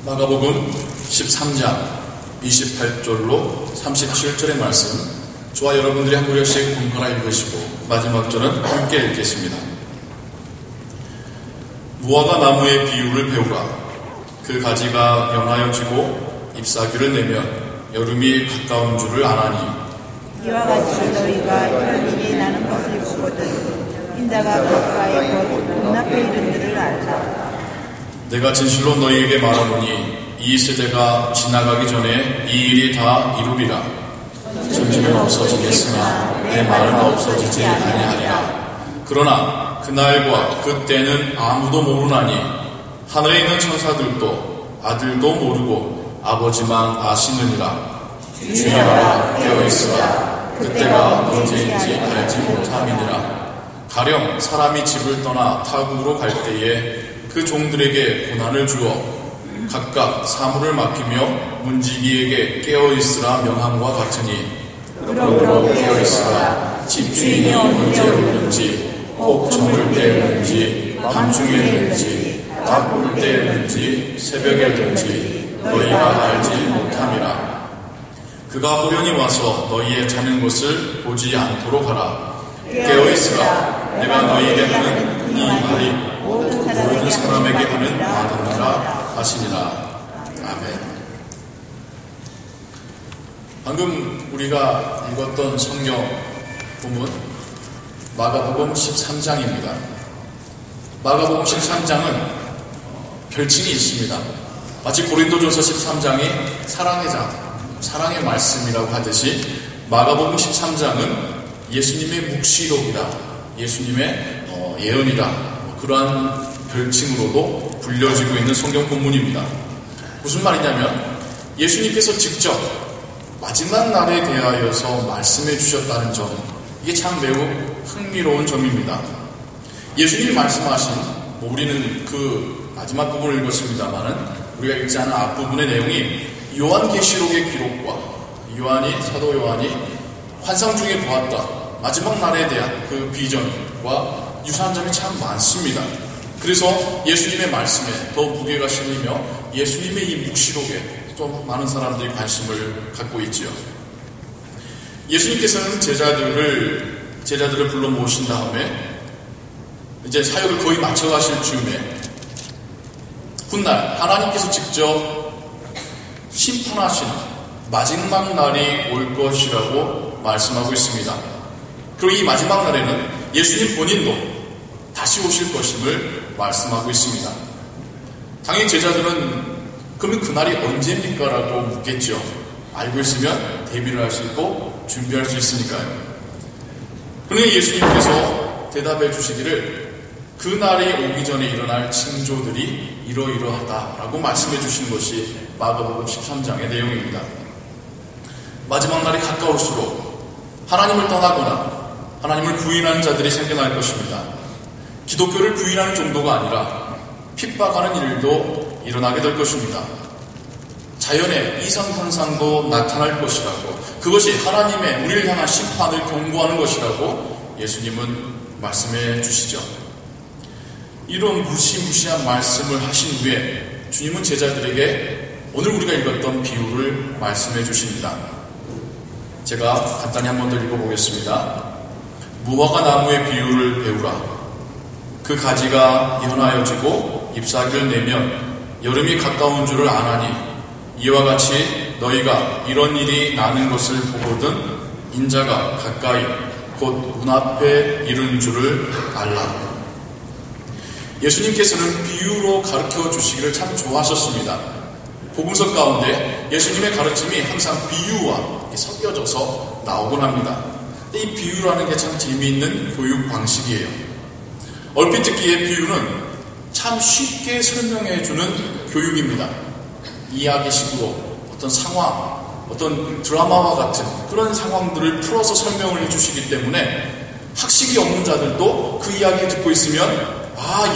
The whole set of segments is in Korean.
마가복음 13장 28절로 37절의 말씀, 저와 여러분들이 한 구절씩 공부하여 읽으시고 마지막 절은 함께 읽겠습니다. 무화과 나무의 비유를 배우라. 그 가지가 연하여 지고 잎사귀를 내면 여름이 가까운 줄을 아나니, 이와 같이 너희가 이런 일이 나는 것을 보거든 인자가 가까이 곧 눈앞에 이른 줄을 알라. 내가 진실로 너희에게 말하노니 이 세대가 지나가기 전에 이 일이 다 이루리라. 점심은 없어지겠으나 내 말은 없어지지 아니하리라. 그러나 그날과 그때는 아무도 모르나니 하늘에 있는 천사들도 아들도 모르고 아버지만 아시느니라. 주여라, 깨어있으라. 그때가 언제인지 알지 못함이니라. 가령 사람이 집을 떠나 타국으로 갈 때에 그 종들에게 고난을 주어 각각 사물을 맡기며 문지기에게 깨어있으라 명함과 같으니, 그러므로 깨어있으라. 집주인이 언제 오는지, 혹 저물 때였는지, 밤중에였는지, 딱 올 때였는지, 새벽에였는지 너희가 알지 못함이라. 그가 호련히 와서 너희의 자는 것을 보지 않도록 하라. 깨어있으라. 내가 너희에게 하는 이 말이 모든 사람에게 하는 말이니라 하시니라. 아멘. 방금 우리가 읽었던 성경 본문 마가복음 13장입니다. 마가복음 13장은 별칭이 있습니다. 마치 고린도전서 13장이 사랑의 장, 사랑의 말씀이라고 하듯이 마가복음 13장은 예수님의 묵시록이다, 예수님의 예언이다, 그러한 별칭으로도 불려지고 있는 성경 본문입니다. 무슨 말이냐면 예수님께서 직접 마지막 날에 대하여서 말씀해 주셨다는 점, 이게 참 매우 흥미로운 점입니다. 예수님이 말씀하신, 우리는 그 마지막 부분을 읽었습니다만은 우리가 읽지 않은 앞부분의 내용이 요한계시록의 기록과 사도 요한이 환상 중에 보았다 마지막 날에 대한 그 비전과 유사한 점이 참 많습니다. 그래서 예수님의 말씀에 더 무게가 실리며 예수님의 이 묵시록에 또 많은 사람들이 관심을 갖고 있지요. 예수님께서는 제자들을 불러 모으신 다음에 이제 사역을 거의 마쳐가실 즈음에 훗날 하나님께서 직접 심판하시는 마지막 날이 올 것이라고 말씀하고 있습니다. 그리고 이 마지막 날에는 예수님 본인도 다시 오실 것임을 말씀하고 있습니다. 당연히 제자들은 그러면 그날이 언제입니까? 라고 묻겠죠. 알고 있으면 대비를 할 수 있고 준비할 수 있으니까요. 그러나 예수님께서 대답해 주시기를 그날이 오기 전에 일어날 징조들이 이러이러하다라고 말씀해 주시는 것이 마가복음 13장의 내용입니다. 마지막 날이 가까울수록 하나님을 떠나거나 하나님을 부인하는 자들이 생겨날 것입니다. 기독교를 부인하는 정도가 아니라 핍박하는 일도 일어나게 될 것입니다. 자연의 이상현상도 나타날 것이라고, 그것이 하나님의 우리를 향한 심판을 경고하는 것이라고 예수님은 말씀해 주시죠. 이런 무시무시한 말씀을 하신 후에 주님은 제자들에게 오늘 우리가 읽었던 비유를 말씀해 주십니다. 제가 간단히 한 번 더 읽어보겠습니다. 무화과 나무의 비유를 배우라. 그 가지가 연하여지고 잎사귀를 내면 여름이 가까운 줄을 아나니, 이와 같이 너희가 이런 일이 나는 것을 보거든 인자가 가까이 곧 눈앞에 이른 줄을 알라. 예수님께서는 비유로 가르쳐 주시기를 참 좋아하셨습니다. 복음서 가운데 예수님의 가르침이 항상 비유와 섞여져서 나오곤 합니다. 이 비유라는 게 참 재미있는 교육 방식이에요. 얼핏 듣기에 비유는 참 쉽게 설명해주는 교육입니다. 이야기식으로 어떤 상황, 어떤 드라마와 같은 그런 상황들을 풀어서 설명을 해주시기 때문에 학식이 없는 자들도 그 이야기를 듣고 있으면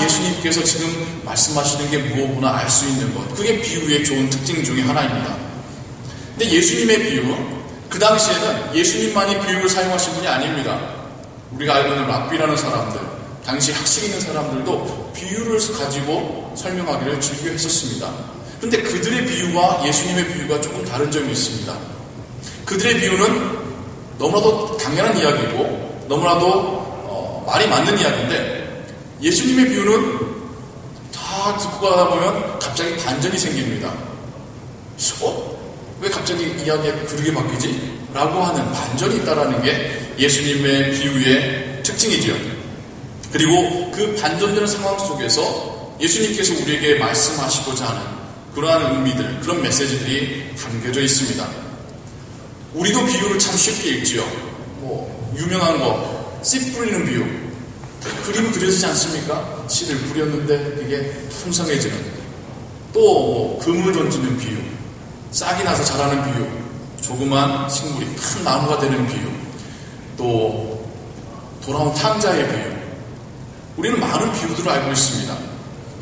예수님께서 지금 말씀하시는 게 무엇구나 알 수 있는 것, 그게 비유의 좋은 특징 중에 하나입니다. 근데 예수님의 비유, 그 당시에는 예수님만이 비유를 사용하신 분이 아닙니다. 우리가 알고 있는 랍비라는 사람들, 당시 학식 있는 사람들도 비유를 가지고 설명하기를 즐겨 했었습니다. 근데 그들의 비유와 예수님의 비유가 조금 다른 점이 있습니다. 그들의 비유는 너무나도 당연한 이야기고 너무나도 말이 맞는 이야기인데 예수님의 비유는 다 듣고 가다 보면 갑자기 반전이 생깁니다. 왜 갑자기 이야기가 그렇게 바뀌지? 라고 하는 반전이 있다는 게 예수님의 비유의 특징이지요. 그리고 그 반전되는 상황 속에서 예수님께서 우리에게 말씀하시고자 하는 그러한 의미들, 그런 메시지들이 담겨져 있습니다. 우리도 비유를 참 쉽게 읽지요. 유명한 거, 씨 뿌리는 비유. 그림이 그려지지 않습니까? 씨를 뿌렸는데 이게 풍성해지는. 또 금을 던지는 비유. 싹이 나서 자라는 비유. 조그만 식물이 큰 나무가 되는 비유. 또 돌아온 탕자의 비유. 우리는 많은 비유들을 알고 있습니다.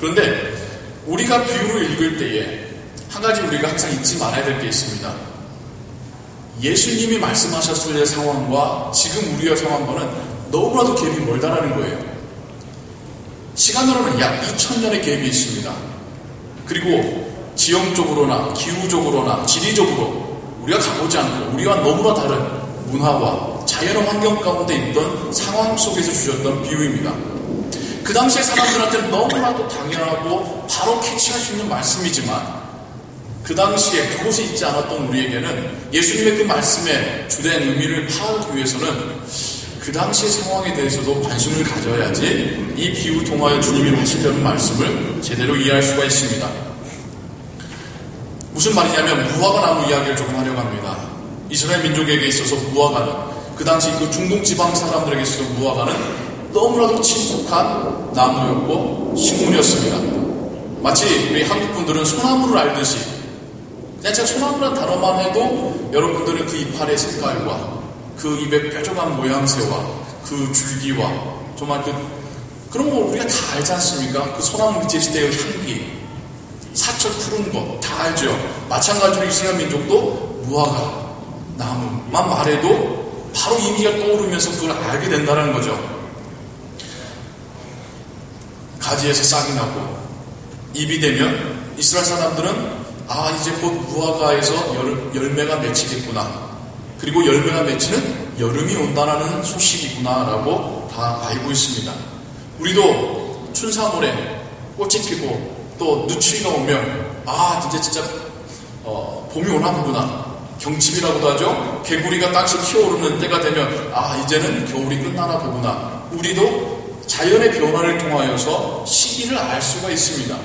그런데 우리가 비유를 읽을 때에 한 가지 우리가 항상 잊지 말아야 될 게 있습니다. 예수님이 말씀하셨을 때 상황과 지금 우리의 상황과는 너무나도 갭이 멀다라는 거예요. 시간으로는 약 2000년의 갭이 있습니다. 그리고 지형적으로나 기후적으로나 지리적으로 우리가 가보지 않고 우리와 너무나 다른 문화와 자연의 환경 가운데 있던 상황 속에서 주셨던 비유입니다. 그 당시에 사람들한테는 너무나도 당연하고 바로 캐치할 수 있는 말씀이지만 그 당시에 그곳에 있지 않았던 우리에게는 예수님의 그 말씀의 주된 의미를 파악하기 위해서는 그 당시의 상황에 대해서도 관심을 가져야지 이 비유를 통하여 주님이 하시려는 말씀을 제대로 이해할 수가 있습니다. 무슨 말이냐면 무화과 나무 이야기를 조금 하려고 합니다. 이스라엘 민족에게 있어서 무화과는 그 당시 그 중동 지방 사람들에게 있어서 무화과는 너무나도 친숙한 나무였고 식물이었습니다. 마치 우리 한국 분들은 소나무를 알듯이 그냥 제가 소나무라는 단어만 해도 여러분들은 그 이파리의 색깔과 그 잎의 뾰족한 모양새와 그 줄기와 정말 그런 거 우리가 다 알지 않습니까? 그 소나무 밑에 있을 때의 향기, 사철 푸른 거 다 알죠. 마찬가지로 이스라엘 민족도 무화과 나무만 말해도 바로 이미지가 떠오르면서 그걸 알게 된다는 거죠. 가지에서 싹이 나고 잎이 되면 이스라엘 사람들은 이제 곧 무화과에서 열매가 맺히겠구나. 그리고 열매가 맺히는 여름이 온다는 소식이구나 라고 다 알고 있습니다. 우리도 춘삼월에 꽃이 피고 또 늦추위가 오면 이제 진짜 봄이 오나 보구나. 경칩이라고도 하죠. 개구리가 땅씩 튀어오르는 때가 되면 이제는 겨울이 끝나나 보구나. 우리도 자연의 변화를 통하여서 시기를 알 수가 있습니다.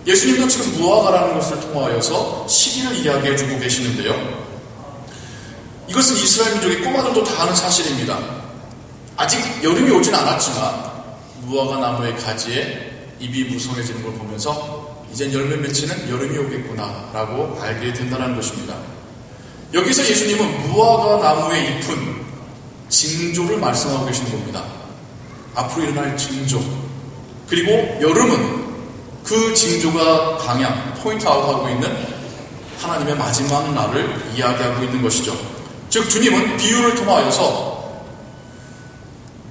예수님도 지금 무화과라는 것을 통하여서 시기를 이야기해주고 계시는데요. 이것은 이스라엘 민족의 꼬마들도 다 아는 사실입니다. 아직 여름이 오진 않았지만 무화과 나무의 가지에 잎이 무성해지는 걸 보면서 이젠 열매 맺히는 여름이 오겠구나 라고 알게 된다는 것입니다. 여기서 예수님은 무화과 나무의 잎은 징조를 말씀하고 계시는 겁니다. 앞으로 일어날 징조. 그리고 여름은 그 징조가 방향, 포인트 아웃하고 있는 하나님의 마지막 날을 이야기하고 있는 것이죠. 즉 주님은 비유를 통하여서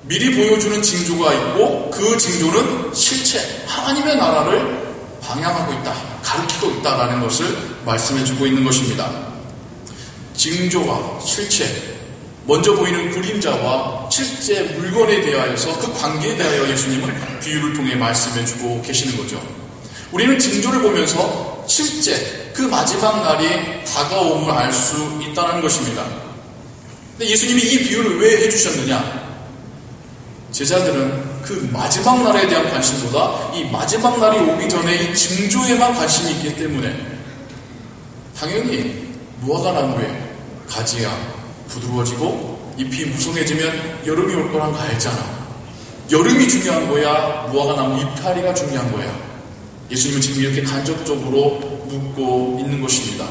미리 보여주는 징조가 있고 그 징조는 실체, 하나님의 나라를 방향하고 있다, 가르치고 있다라는 것을 말씀해주고 있는 것입니다. 징조와 실체, 먼저 보이는 그림자와 실제 물건에 대하여서 그 관계에 대하여 예수님은 비유를 통해 말씀해주고 계시는 거죠. 우리는 징조를 보면서 실제 그 마지막 날이 다가옴을 알 수 있다는 것입니다. 근데 예수님이 이 비유를 왜 해주셨느냐? 제자들은 그 마지막 날에 대한 관심보다 이 마지막 날이 오기 전에 이 징조에만 관심이 있기 때문에 당연히 무화과 나무의 가지야 부드러워지고 잎이 무성해지면 여름이 올 거란 거 알잖아. 여름이 중요한 거야? 무화과 나무 이파리가 중요한 거야? 예수님은 지금 이렇게 간접적으로 묻고 있는 것입니다.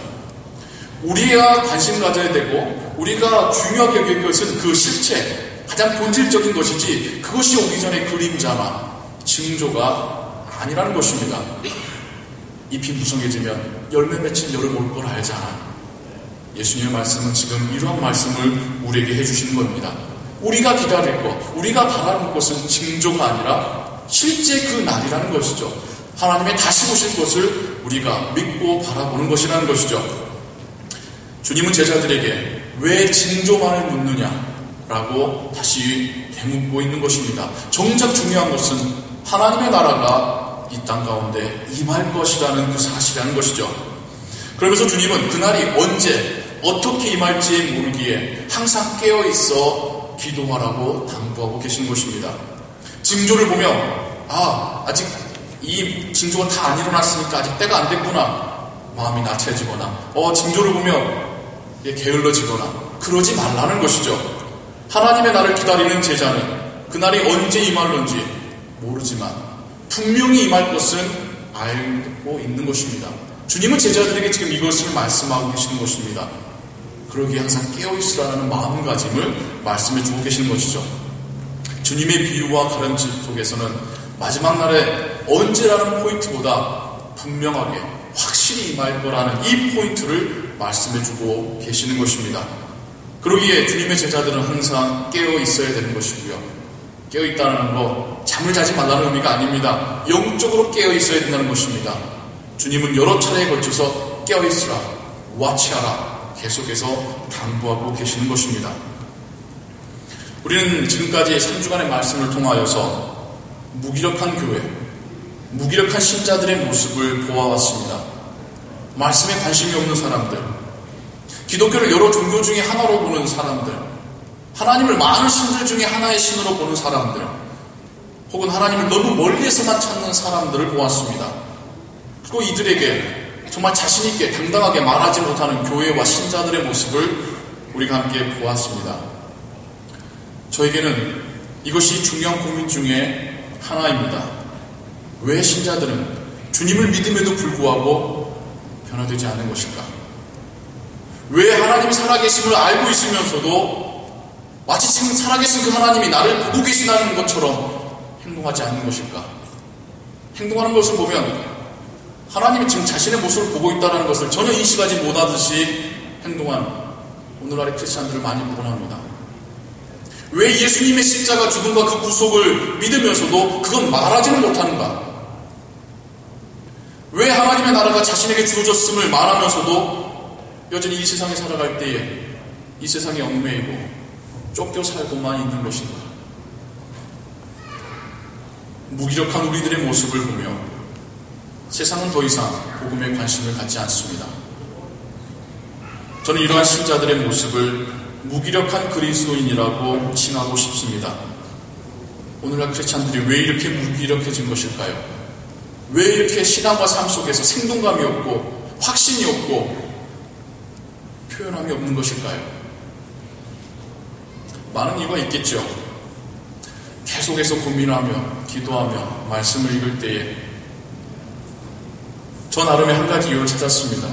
우리가 관심 가져야 되고 우리가 중요하게 여길 것은 그 실체, 가장 본질적인 것이지 그것이 오기 전에 그림자나 징조가 아니라는 것입니다. 잎이 무성해지면 열매 맺힌 여름 올 걸 알잖아. 예수님의 말씀은 지금 이러한 말씀을 우리에게 해주시는 겁니다. 우리가 기다릴 것, 우리가 바라는 것은 징조가 아니라 실제 그 날이라는 것이죠. 하나님의 다시 오실 것을 우리가 믿고 바라보는 것이라는 것이죠. 주님은 제자들에게 왜 징조만을 묻느냐라고 다시 되묻고 있는 것입니다. 정작 중요한 것은 하나님의 나라가 이 땅 가운데 임할 것이라는 그 사실이라는 것이죠. 그러면서 주님은 그날이 언제 어떻게 임할지 모르기에 항상 깨어있어 기도하라고 당부하고 계신 것입니다. 징조를 보면 아직 이 징조가 다 안 일어났으니까 아직 때가 안 됐구나 마음이 나태해지거나 징조를 보면 게을러지거나 그러지 말라는 것이죠. 하나님의 날을 기다리는 제자는 그날이 언제 임할런지 모르지만 분명히 임할 것은 알고 있는 것입니다. 주님은 제자들에게 지금 이것을 말씀하고 계시는 것입니다. 그러기에 항상 깨어있으라는 마음가짐을 말씀해 주고 계시는 것이죠. 주님의 비유와 가르침 속에서는 마지막 날에 언제라는 포인트보다 분명하게 확실히 임할 거라는 이 포인트를 말씀해 주고 계시는 것입니다. 그러기에 주님의 제자들은 항상 깨어 있어야 되는 것이고요. 깨어 있다는 거 잠을 자지 말라는 의미가 아닙니다. 영적으로 깨어 있어야 된다는 것입니다. 주님은 여러 차례에 걸쳐서 깨어 있으라, 와치하라 계속해서 당부하고 계시는 것입니다. 우리는 지금까지 3주간의 말씀을 통하여서 무기력한 교회, 무기력한 신자들의 모습을 보아왔습니다. 말씀에 관심이 없는 사람들, 기독교를 여러 종교 중에 하나로 보는 사람들, 하나님을 많은 신들 중에 하나의 신으로 보는 사람들, 혹은 하나님을 너무 멀리에서만 찾는 사람들을 보았습니다. 그리고 이들에게 정말 자신있게 당당하게 말하지 못하는 교회와 신자들의 모습을 우리가 함께 보았습니다. 저에게는 이것이 중요한 고민 중에 하나입니다. 왜 신자들은 주님을 믿음에도 불구하고 변화되지 않는 것일까? 왜 하나님이 살아계심을 알고 있으면서도 마치 지금 살아계신 그 하나님이 나를 보고 계시다는 것처럼 행동하지 않는 것일까? 행동하는 것을 보면 하나님이 지금 자신의 모습을 보고 있다는 것을 전혀 인식하지 못하듯이 행동하는 오늘날의 크리스찬들을 많이 보곤 합니다. 왜 예수님의 십자가 죽음과 그 구속을 믿으면서도 그건 말하지는 못하는가? 왜 하나님의 나라가 자신에게 주어졌음을 말하면서도 여전히 이 세상에 살아갈 때에 이 세상에 얽매이고 쫓겨 살고만 있는 것인가? 무기력한 우리들의 모습을 보며 세상은 더 이상 복음에 관심을 갖지 않습니다. 저는 이러한 신자들의 모습을 무기력한 그리스도인이라고 칭하고 싶습니다. 오늘날 크리스찬들이 왜 이렇게 무기력해진 것일까요? 왜 이렇게 신앙과 삶 속에서 생동감이 없고 확신이 없고 표현함이 없는 것일까요? 많은 이유가 있겠죠. 계속해서 고민하며 기도하며 말씀을 읽을 때에 저 나름의 한 가지 이유를 찾았습니다.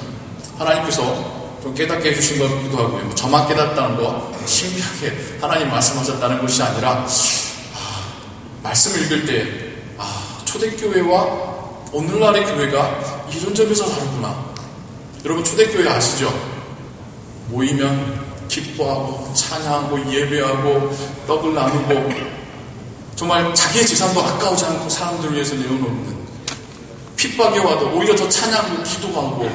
하나님께서 좀 깨닫게 해주신 것 같기도 하고요. 저만 깨닫다는 거 신비하게 하나님 말씀하셨다는 것이 아니라 말씀을 읽을 때 초대교회와 오늘날의 교회가 이런 점에서 다르구나. 여러분 초대교회 아시죠? 모이면 기뻐하고 찬양하고 예배하고 떡을 나누고 정말 자기의 재산도 아까우지 않고 사람들을 위해서 내어놓는, 핍박이 와도 오히려 더 찬양하고 기도하고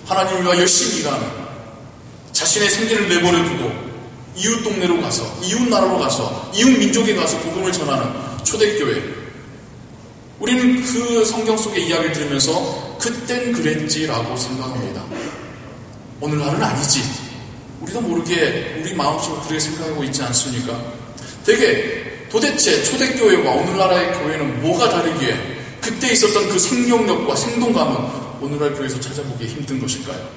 하나님을 위하여 열심히 일하는, 자신의 생계를 내버려 두고 이웃 동네로 가서 이웃 나라로 가서 이웃 민족에 가서 복음을 전하는 초대교회. 우리는 그 성경 속의 이야기를 들으면서 그땐 그랬지라고 생각합니다. 오늘날은 아니지. 우리도 모르게 우리 마음속으로 그렇게 생각하고 있지 않습니까? 도대체 초대교회와 오늘날의 교회는 뭐가 다르기에 그때 있었던 그 생명력과 생동감은 오늘날 교회에서 찾아보기 힘든 것일까요?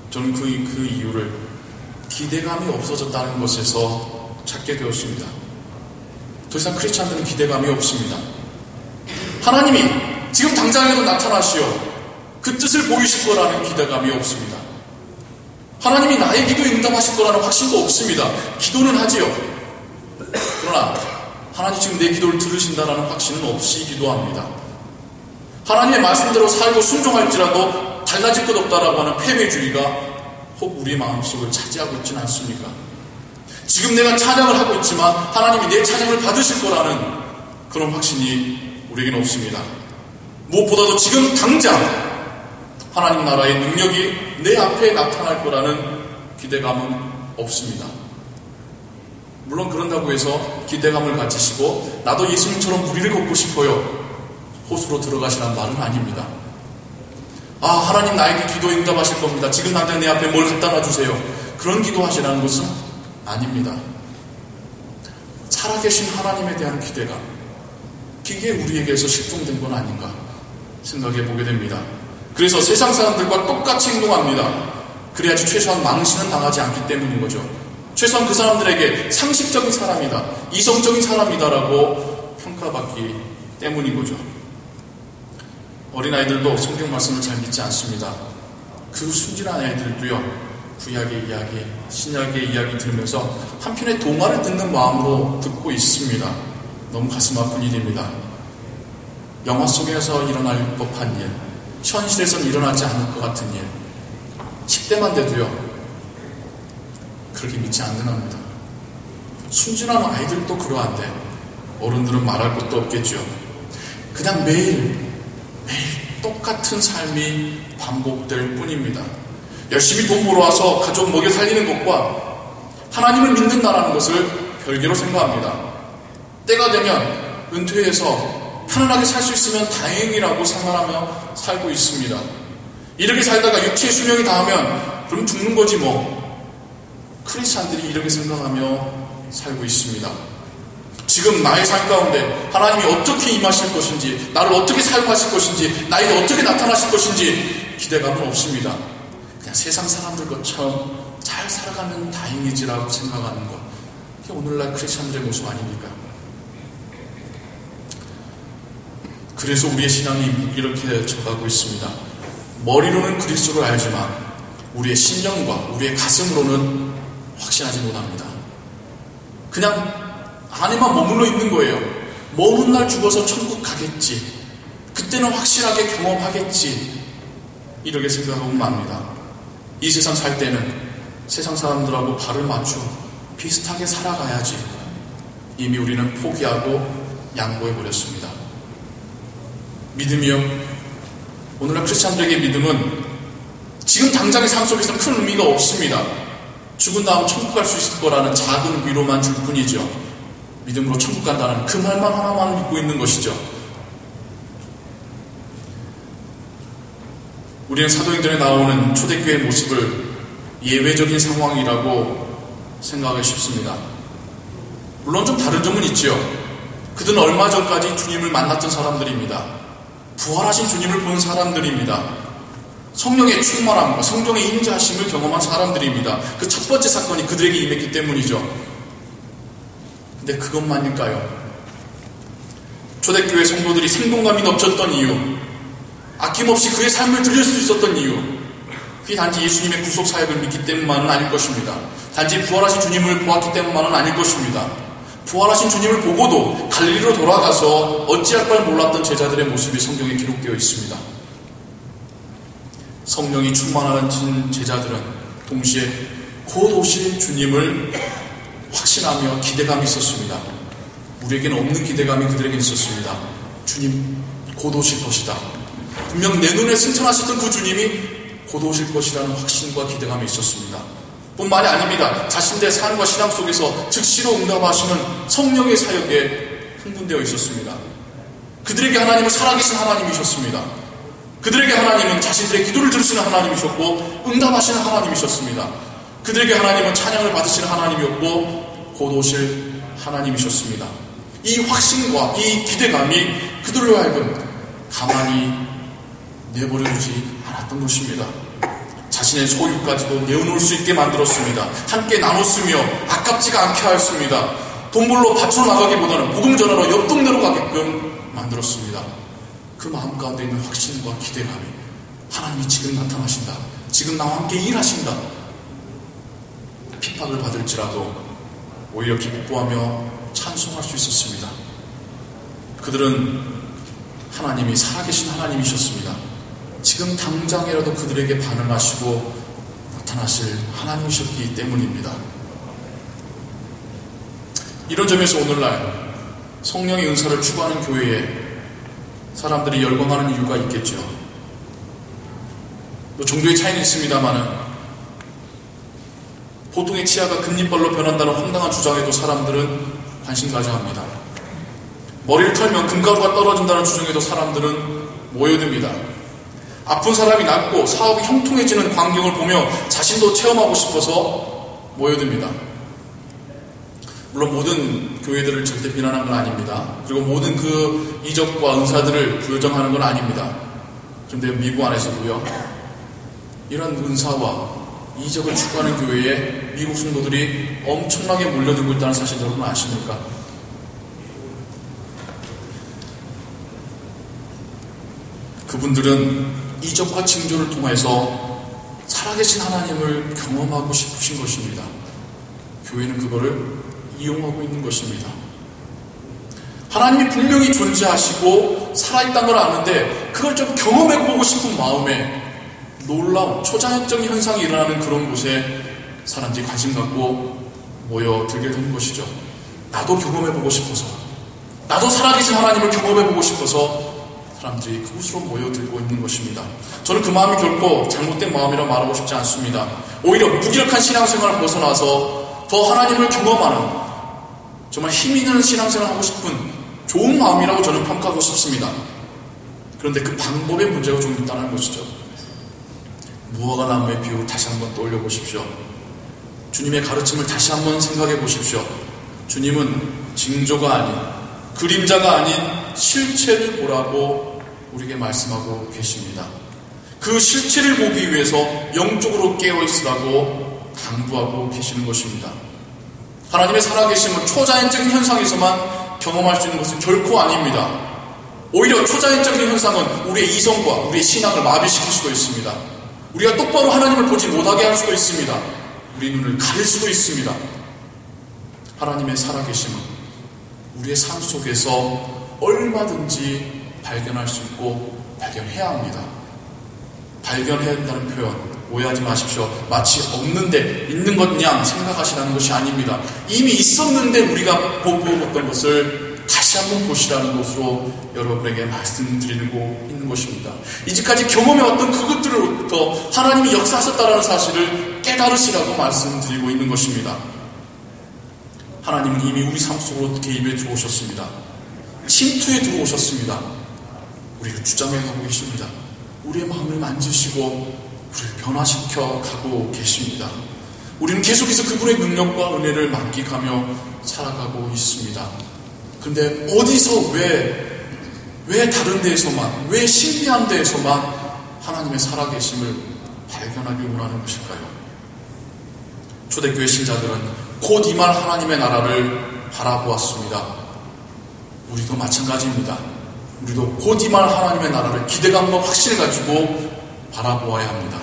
저는 그 이유를 기대감이 없어졌다는 것에서 찾게 되었습니다. 더 이상 크리스찬들은 기대감이 없습니다. 하나님이 지금 당장에도 나타나시어 그 뜻을 보이실 거라는 기대감이 없습니다. 하나님이 나의 기도에 응답하실 거라는 확신도 없습니다. 기도는 하지요. 그러나 하나님 지금 내 기도를 들으신다는 확신은 없이 기도합니다. 하나님의 말씀대로 살고 순종할지라도 달라질 것 없다라고 하는 패배주의가 혹 우리 마음속을 차지하고 있지는 않습니까? 지금 내가 찬양을 하고 있지만 하나님이 내 찬양을 받으실 거라는 그런 확신이 우리에게는 없습니다. 무엇보다도 지금 당장 하나님 나라의 능력이 내 앞에 나타날 거라는 기대감은 없습니다. 물론 그런다고 해서 기대감을 가지시고 나도 예수님처럼 무리를 걷고 싶어요, 호수로 들어가시라는 말은 아닙니다. 하나님 나에게 기도 응답하실 겁니다, 지금 당장 내 앞에 뭘 갖다 놔주세요, 그런 기도하시라는 것은 아닙니다. 살아계신 하나님에 대한 기대감, 그게 우리에게서 실종된 건 아닌가 생각해 보게 됩니다. 그래서 세상 사람들과 똑같이 행동합니다. 그래야지 최소한 망신은 당하지 않기 때문인 거죠. 최소한 그 사람들에게 상식적인 사람이다, 이성적인 사람이다라고 평가받기 때문인 거죠. 어린아이들도 성경 말씀을 잘 믿지 않습니다. 그 순진한 아이들도요, 구약의 이야기, 신약의 이야기 들으면서 한편의 동화를 듣는 마음으로 듣고 있습니다. 너무 가슴 아픈 일입니다. 영화 속에서 일어날 법한 일, 현실에서는 일어나지 않을 것 같은 일, 10대만 돼도요 그렇게 믿지 않는답니다. 순진한 아이들도 그러한데 어른들은 말할 것도 없겠죠. 그냥 매일 똑같은 삶이 반복될 뿐입니다. 열심히 돈 벌어와서 가족 먹여 살리는 것과 하나님을 믿는다라는 것을 별개로 생각합니다. 때가 되면 은퇴해서 편안하게 살 수 있으면 다행이라고 생각하며 살고 있습니다. 이렇게 살다가 육체의 수명이 닿으면 그럼 죽는 거지 뭐. 크리스찬들이 이렇게 생각하며 살고 있습니다. 지금 나의 삶 가운데 하나님이 어떻게 임하실 것인지, 나를 어떻게 사용하실 것인지, 나에게 어떻게 나타나실 것인지 기대감은 없습니다. 그냥 세상 사람들 것처럼 잘 살아가면 다행이지라고 생각하는 것, 이게 오늘날 크리스찬들의 모습 아닙니까? 그래서 우리의 신앙이 이렇게 져가고 있습니다. 머리로는 그리스도를 알지만 우리의 심령과 우리의 가슴으로는 확신하지 못합니다. 그냥 안에만 머물러 있는 거예요. 먼 훗날 죽어서 천국 가겠지, 그때는 확실하게 경험하겠지, 이렇게 생각하고 맙니다. 이 세상 살 때는 세상 사람들하고 발을 맞춰 비슷하게 살아가야지 이미 우리는 포기하고 양보해버렸습니다. 믿음이요, 오늘날 크리스찬들에게 믿음은 지금 당장의 삶 속에서는 큰 의미가 없습니다. 죽은 다음 천국 갈 수 있을 거라는 작은 위로만 줄 뿐이죠. 믿음으로 천국 간다는 그 말만 하나만 믿고 있는 것이죠. 우리는 사도행전에 나오는 초대교회의 모습을 예외적인 상황이라고 생각하기 쉽습니다. 물론 좀 다른 점은 있죠. 그들은 얼마 전까지 주님을 만났던 사람들입니다. 부활하신 주님을 본 사람들입니다. 성령의 충만함과 성령의 임재하심을 경험한 사람들입니다. 그 첫 번째 사건이 그들에게 임했기 때문이죠. 근데 그것만일까요? 초대교회 성도들이 생동감이 넘쳤던 이유, 아낌없이 그의 삶을 들릴 수 있었던 이유, 그게 단지 예수님의 구속 사역을 믿기 때문만은 아닐 것입니다. 단지 부활하신 주님을 보았기 때문만은 아닐 것입니다. 부활하신 주님을 보고도 갈릴리로 돌아가서 어찌할 걸 몰랐던 제자들의 모습이 성경에 기록되어 있습니다. 성령이 충만하신 제자들은 동시에 곧 오실 주님을 확신하며 기대감이 있었습니다. 우리에게는 없는 기대감이 그들에게 있었습니다. 주님 곧 오실 것이다. 분명 내 눈에 승천하셨던 그 주님이 곧 오실 것이라는 확신과 기대감이 있었습니다. 뿐만이 아닙니다. 자신들의 삶과 신앙 속에서 즉시로 응답하시는 성령의 사역에 흥분되어 있었습니다. 그들에게 하나님은 살아계신 하나님이셨습니다. 그들에게 하나님은 자신들의 기도를 들으시는 하나님이셨고 응답하시는 하나님이셨습니다. 그들에게 하나님은 찬양을 받으시는 하나님이었고 곧 오실 하나님이셨습니다. 이 확신과 이 기대감이 그들로 하여금 가만히 내버려두지 않았던 것입니다. 자신의 소유까지도 내어놓을 수 있게 만들었습니다. 함께 나눴으며 아깝지가 않게 하였습니다. 돈벌러 밭으로 나가기보다는 복음 전하러 옆 동네로 가게끔 만들었습니다. 그 마음 가운데 있는 확신과 기대감이 하나님이 지금 나타나신다, 지금 나와 함께 일하신다, 핍박을 받을지라도 오히려 기뻐하며 찬송할 수 있었습니다. 그들은 하나님이 살아계신 하나님이셨습니다. 지금 당장이라도 그들에게 반응하시고 나타나실 하나님이셨기 때문입니다. 이런 점에서 오늘날 성령의 은사를 추구하는 교회에 사람들이 열광하는 이유가 있겠죠. 또 정도의 차이는 있습니다만은 보통의 치아가 금리빨로 변한다는 황당한 주장에도 사람들은 관심 가져합니다. 머리를 털면 금가루가 떨어진다는 주장에도 사람들은 모여듭니다. 아픈 사람이 낫고 사업이 형통해지는 광경을 보며 자신도 체험하고 싶어서 모여듭니다. 물론 모든 교회들을 절대 비난한 건 아닙니다. 그리고 모든 그 이적과 은사들을 부정하는 건 아닙니다. 그런데 미국 안에서도요, 이런 은사와 이적을 추구하는 교회에 미국 성도들이 엄청나게 몰려들고 있다는 사실 여러분 아십니까? 그분들은 이적과 징조를 통해서 살아계신 하나님을 경험하고 싶으신 것입니다. 교회는 그거를 이용하고 있는 것입니다. 하나님이 분명히 존재하시고 살아있다는 걸 아는데 그걸 좀 경험해보고 싶은 마음에 놀라운 초자연적인 현상이 일어나는 그런 곳에 사람들이 관심 갖고 모여들게 되는 것이죠. 나도 경험해보고 싶어서, 나도 살아계신 하나님을 경험해보고 싶어서 사람들이 그곳으로 모여들고 있는 것입니다. 저는 그 마음이 결코 잘못된 마음이라 말하고 싶지 않습니다. 오히려 무기력한 신앙생활을 벗어나서 더 하나님을 경험하는 정말 힘있는 신앙생활을 하고 싶은 좋은 마음이라고 저는 평가하고 싶습니다. 그런데 그 방법의 문제가 좀 있다는 것이죠. 무화과 나무의 비유 다시 한번 떠올려 보십시오. 주님의 가르침을 다시 한번 생각해 보십시오. 주님은 징조가 아닌, 그림자가 아닌 실체를 보라고 우리에게 말씀하고 계십니다. 그 실체를 보기 위해서 영적으로 깨어있으라고 당부하고 계시는 것입니다. 하나님의 살아계심은 초자연적인 현상에서만 경험할 수 있는 것은 결코 아닙니다. 오히려 초자연적인 현상은 우리의 이성과 우리의 신앙을 마비시킬 수도 있습니다. 우리가 똑바로 하나님을 보지 못하게 할 수도 있습니다. 우리 눈을 가릴 수도 있습니다. 하나님의 살아계심은 우리의 삶 속에서 얼마든지 발견할 수 있고 발견해야 합니다. 발견해야 한다는 표현 오해하지 마십시오. 마치 없는데 있는 것 양 생각하시라는 것이 아닙니다. 이미 있었는데 우리가 보고 있던 것을 다시 한번 보시라는 것으로 여러분에게 말씀드리고 있는 것입니다. 이제까지 경험해왔던 그것들로부터 하나님이 역사하셨다는 사실을 깨달으시라고 말씀드리고 있는 것입니다. 하나님은 이미 우리 삶 속으로 개입해 들어오셨습니다. 침투해 들어오셨습니다. 우리를 주장해 가고 계십니다. 우리의 마음을 만지시고 우리를 변화시켜 가고 계십니다. 우리는 계속해서 그분의 능력과 은혜를 만끽하며 살아가고 있습니다. 그런데 어디서 왜 다른 데에서만, 왜 신비한 데에서만 하나님의 살아계심을 발견하기 원하는 것일까요? 초대교회 신자들은 곧 임할 하나님의 나라를 바라보았습니다. 우리도 마찬가지입니다. 우리도 곧 임할 하나님의 나라를 기대감과 확신을 가지고 바라보아야 합니다.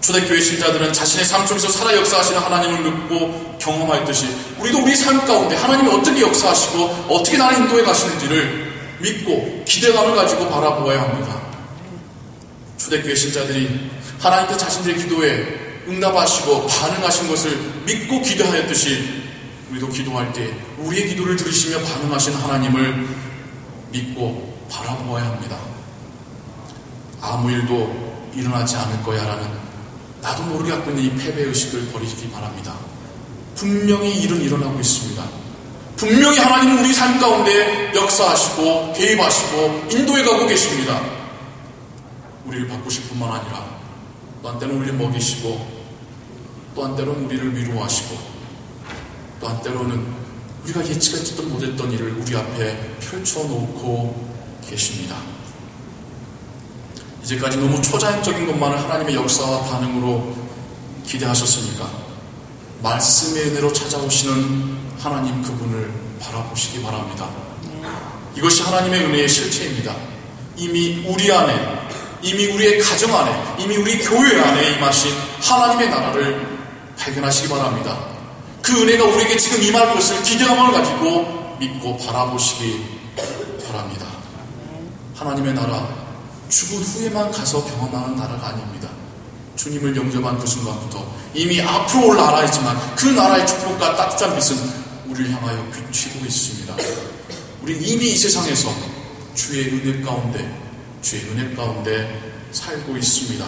초대교회 신자들은 자신의 삶 속에서 살아 역사하시는 하나님을 믿고 경험하였듯이 우리도 우리 삶 가운데 하나님이 어떻게 역사하시고 어떻게 나를 인도해 가시는지를 믿고 기대감을 가지고 바라보아야 합니다. 초대교회 신자들이 하나님께 자신들의 기도에 응답하시고 반응하신 것을 믿고 기도하였듯이 우리도 기도할 때 우리의 기도를 들으시며 반응하신 하나님을 믿고 바라보아야 합니다. 아무 일도 일어나지 않을 거야 라는 나도 모르게 갖고 있는 이 패배의식을 버리기 바랍니다. 분명히 일은 일어나고 있습니다. 분명히 하나님은 우리 삶 가운데 역사하시고 개입하시고 인도해 가고 계십니다. 우리를 바꾸실 뿐만 아니라 또 한때는 우리를 먹이시고 또 한때로는 우리를 위로하시고 또 한때로는 우리가 예측하지도 못했던 일을 우리 앞에 펼쳐놓고 계십니다. 이제까지 너무 초자연적인 것만을 하나님의 역사와 반응으로 기대하셨으니까 말씀의 은혜로 찾아오시는 하나님 그분을 바라보시기 바랍니다. 이것이 하나님의 은혜의 실체입니다. 이미 우리 안에, 이미 우리의 가정 안에, 이미 우리 교회 안에 임하신 하나님의 나라를 발견하시기 바랍니다. 그 은혜가 우리에게 지금 임할 것을 기대감을 가지고 믿고 바라보시기 바랍니다. 하나님의 나라, 죽은 후에만 가서 경험하는 나라가 아닙니다. 주님을 영접한 그 순간부터 이미 앞으로 올 나라이지만 그 나라의 축복과 따뜻한 빛은 우리를 향하여 비치고 있습니다. 우리는 이미 이 세상에서 주의 은혜 가운데 살고 있습니다.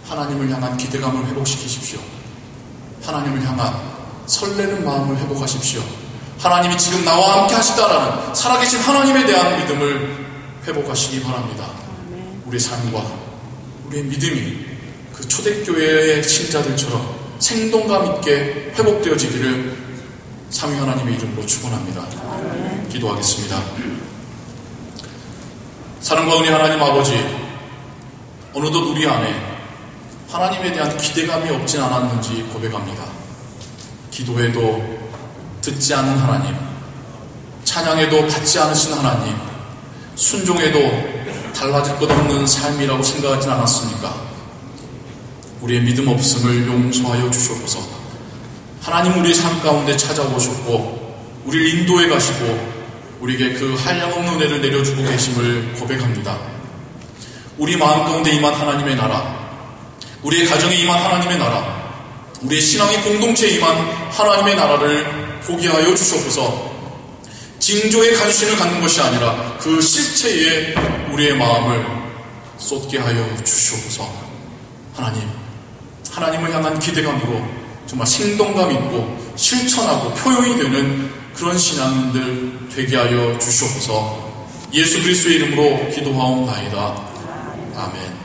하나님을 향한 기대감을 회복시키십시오. 하나님을 향한 설레는 마음을 회복하십시오. 하나님이 지금 나와 함께 하시다라는 살아계신 하나님에 대한 믿음을 회복하시기 바랍니다. 우리의 삶과 우리의 믿음이 그 초대교회의 신자들처럼 생동감 있게 회복되어지기를 삼위 하나님의 이름으로 축원합니다. 기도하겠습니다. 사랑과 은혜 하나님 아버지, 어느덧 우리 안에 하나님에 대한 기대감이 없진 않았는지 고백합니다. 기도해도 듣지 않는 하나님, 찬양해도 받지 않으신 하나님, 순종해도 달라질 것 없는 삶이라고 생각하진 않았습니까? 우리의 믿음 없음을 용서하여 주시옵소서. 하나님 우리의 삶 가운데 찾아오셨고 우리를 인도해 가시고 우리에게 그 한량없는 은혜를 내려주고 계심을 고백합니다. 우리 마음 가운데 임한 하나님의 나라, 우리의 가정에 임한 하나님의 나라, 우리의 신앙의 공동체에 임한 하나님의 나라를 보게 하여 주시옵소서. 징조의 간신을 갖는 것이 아니라 그 실체에 우리의 마음을 쏟게 하여 주시옵소서. 하나님을 향한 기대감으로 정말 생동감 있고 실천하고 표현이 되는 그런 신앙인들 되게 하여 주시옵소서. 예수 그리스도의 이름으로 기도하옵나이다. 아멘.